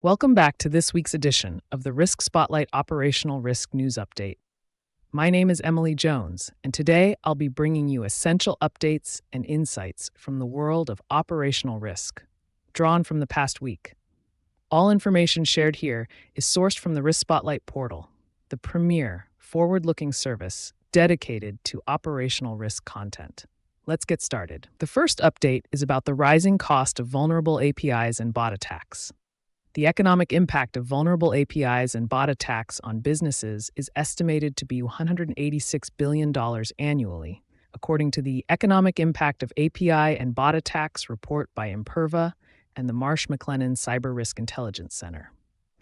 Welcome back to this week's edition of the Risk Spotlight Operational Risk News Update. My name is Emily Jones, and today I'll be bringing you essential updates and insights from the world of operational risk, drawn from the past week. All information shared here is sourced from the Risk Spotlight Portal, the premier, forward-looking service dedicated to operational risk content. Let's get started. The first update is about the rising cost of vulnerable APIs and bot attacks. The economic impact of vulnerable APIs and bot attacks on businesses is estimated to be $186 billion annually, according to the Economic Impact of API and Bot Attacks report by Imperva and the Marsh McLennan Cyber Risk Intelligence Center.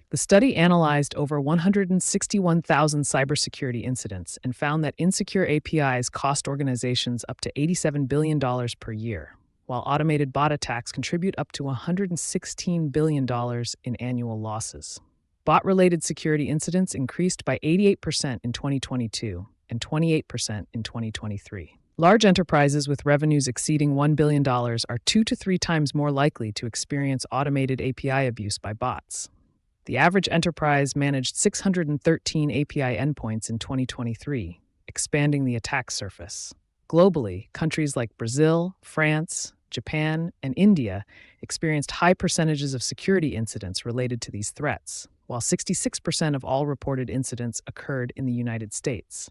The study analyzed over 161,000 cybersecurity incidents and found that insecure APIs cost organizations up to $87 billion per year, while automated bot attacks contribute up to $116 billion in annual losses. Bot-related security incidents increased by 88% in 2022 and 28% in 2023. Large enterprises with revenues exceeding $1 billion are 2 to 3 times more likely to experience automated API abuse by bots. The average enterprise managed 613 API endpoints in 2023, expanding the attack surface. Globally, countries like Brazil, France, Japan, and India experienced high percentages of security incidents related to these threats, while 66% of all reported incidents occurred in the United States.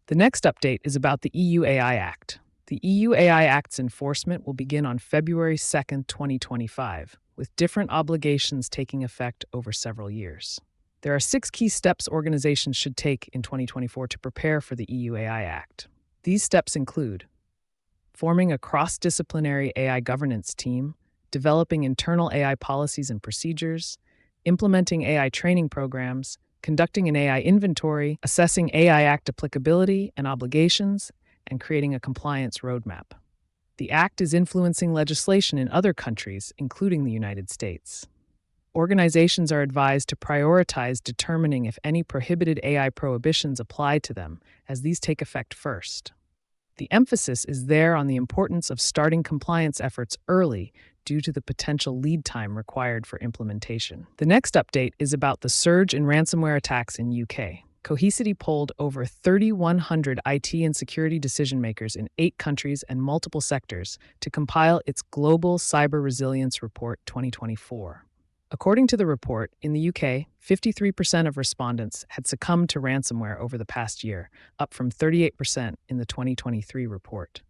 The next update is about the EU AI Act. The EU AI Act's enforcement will begin on February 2, 2025, with different obligations taking effect over several years. There are 6 key steps organizations should take in 2024 to prepare for the EU AI Act. These steps include forming a cross-disciplinary AI governance team, developing internal AI policies and procedures, implementing AI training programs, conducting an AI inventory, assessing AI Act applicability and obligations, and creating a compliance roadmap. The Act is influencing legislation in other countries, including the United States. Organizations are advised to prioritize determining if any prohibited AI prohibitions apply to them, as these take effect first. The emphasis is there on the importance of starting compliance efforts early due to the potential lead time required for implementation. The next update is about the surge in ransomware attacks in UK. Cohesity polled over 3,100 IT and security decision-makers in 8 countries and multiple sectors to compile its Global Cyber Resilience Report 2024. According to the report, in the UK, 53% of respondents had succumbed to ransomware over the past year, up from 38% in the 2023 report.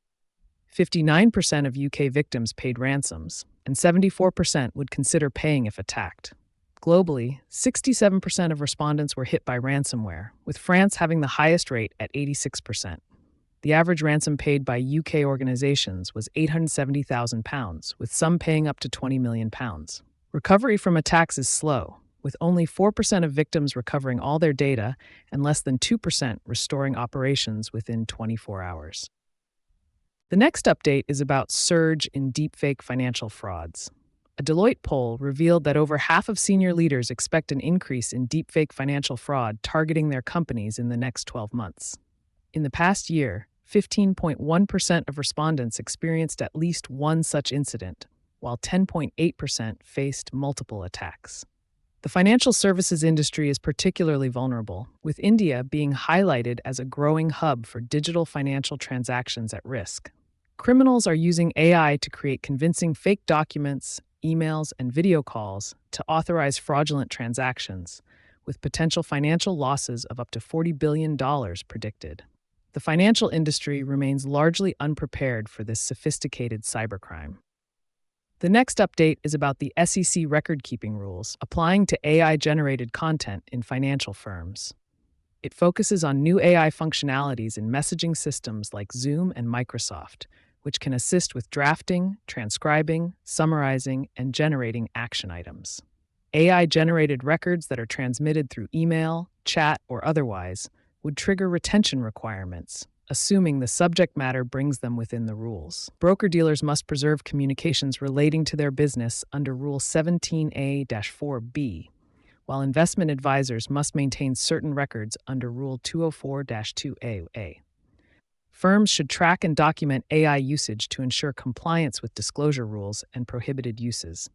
59% of UK victims paid ransoms, and 74% would consider paying if attacked. Globally, 67% of respondents were hit by ransomware, with France having the highest rate at 86%. The average ransom paid by UK organizations was £870,000, with some paying up to £20 million. Recovery from attacks is slow, with only 4% of victims recovering all their data and less than 2% restoring operations within 24 hours. The next update is about surge in deepfake financial frauds. A Deloitte poll revealed that over half of senior leaders expect an increase in deepfake financial fraud targeting their companies in the next 12 months. In the past year, 15.1% of respondents experienced at least one such incident, while 10.8% faced multiple attacks. The financial services industry is particularly vulnerable, with India being highlighted as a growing hub for digital financial transactions at risk. Criminals are using AI to create convincing fake documents, emails, and video calls to authorize fraudulent transactions, with potential financial losses of up to $40 billion predicted. The financial industry remains largely unprepared for this sophisticated cybercrime. The next update is about the SEC recordkeeping rules applying to AI-generated content in financial firms. It focuses on new AI functionalities in messaging systems like Zoom and Microsoft, which can assist with drafting, transcribing, summarizing, and generating action items. AI-generated records that are transmitted through email, chat, or otherwise would trigger retention requirements, assuming the subject matter brings them within the rules. Broker-dealers must preserve communications relating to their business under Rule 17A-4B, while investment advisors must maintain certain records under Rule 204-2A. Firms should track and document AI usage to ensure compliance with disclosure rules and prohibited uses.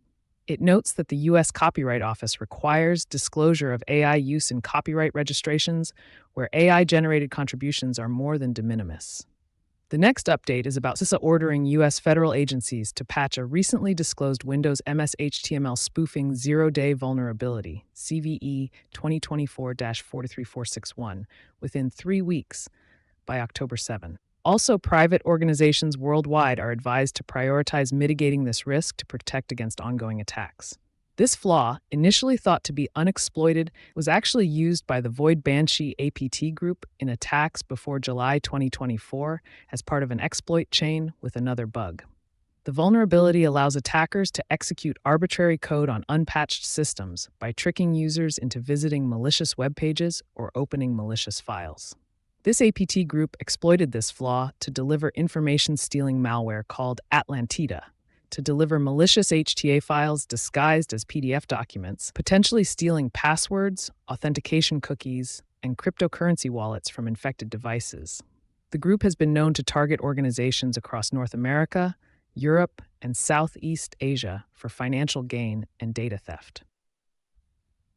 It notes that the U.S. Copyright Office requires disclosure of AI use in copyright registrations where AI-generated contributions are more than de minimis. The next update is about CISA ordering U.S. federal agencies to patch a recently disclosed Windows MS HTML spoofing zero-day vulnerability, CVE 2024-43461, within 3 weeks by October 7. Also, private organizations worldwide are advised to prioritize mitigating this risk to protect against ongoing attacks. This flaw, initially thought to be unexploited, was actually used by the Void Banshee APT group in attacks before July 2024 as part of an exploit chain with another bug. The vulnerability allows attackers to execute arbitrary code on unpatched systems by tricking users into visiting malicious web pages or opening malicious files. This APT group exploited this flaw to deliver information-stealing malware called Atlantida, to deliver malicious HTA files disguised as PDF documents, potentially stealing passwords, authentication cookies, and cryptocurrency wallets from infected devices. The group has been known to target organizations across North America, Europe, and Southeast Asia for financial gain and data theft.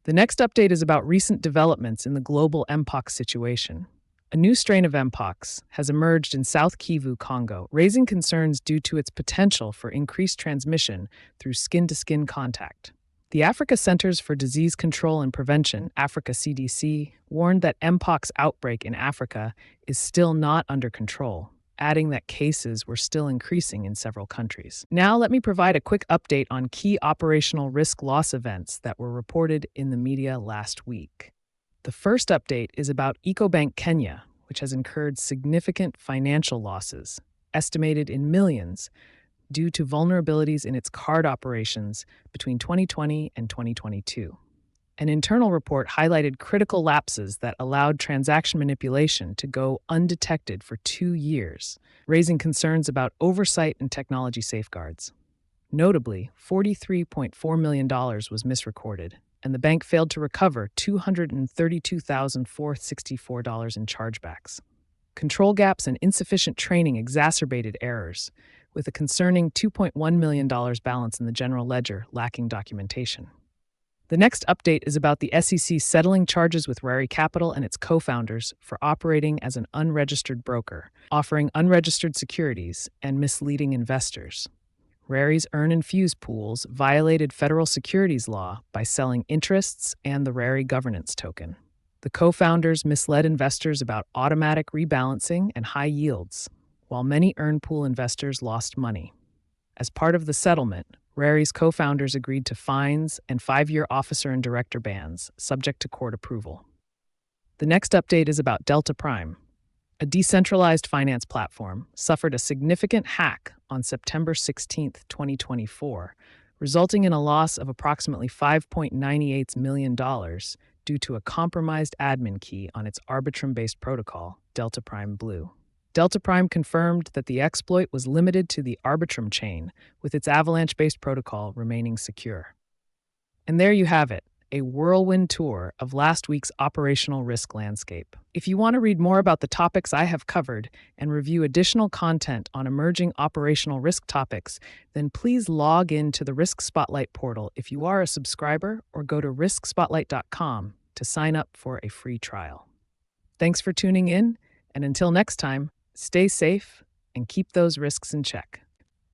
The next update is about recent developments in the global Mpox situation. A new strain of Mpox has emerged in South Kivu, Congo, raising concerns due to its potential for increased transmission through skin-to-skin contact. The Africa Centers for Disease Control and Prevention, Africa CDC, warned that Mpox outbreak in Africa is still not under control, adding that cases were still increasing in several countries. Now let me provide a quick update on key operational risk loss events that were reported in the media last week. The first update is about EcoBank Kenya, which has incurred significant financial losses, estimated in millions, due to vulnerabilities in its card operations between 2020 and 2022. An internal report highlighted critical lapses that allowed transaction manipulation to go undetected for 2 years, raising concerns about oversight and technology safeguards. Notably, $43.4 million was misrecorded, and the bank failed to recover $232,464 in chargebacks. Control gaps and insufficient training exacerbated errors, with a concerning $2.1 million balance in the general ledger lacking documentation. The next update is about the SEC settling charges with Rari Capital and its co-founders for operating as an unregistered broker, offering unregistered securities and misleading investors. Rari's earn and fuse pools violated federal securities law by selling interests and the Rari governance token. The co-founders misled investors about automatic rebalancing and high yields, while many earn pool investors lost money. As part of the settlement, Rari's co-founders agreed to fines and 5-year officer and director bans, subject to court approval. The next update is about Delta Prime. A decentralized finance platform suffered a significant hack on September 16, 2024, resulting in a loss of approximately $5.98 million due to a compromised admin key on its Arbitrum-based protocol, Delta Prime Blue. Delta Prime confirmed that the exploit was limited to the Arbitrum chain, with its Avalanche-based protocol remaining secure. And there you have it, a whirlwind tour of last week's operational risk landscape. If you want to read more about the topics I have covered and review additional content on emerging operational risk topics, then please log in to the RiskSpotlight portal if you are a subscriber, or go to riskspotlight.com to sign up for a free trial. Thanks for tuning in, and until next time, stay safe and keep those risks in check.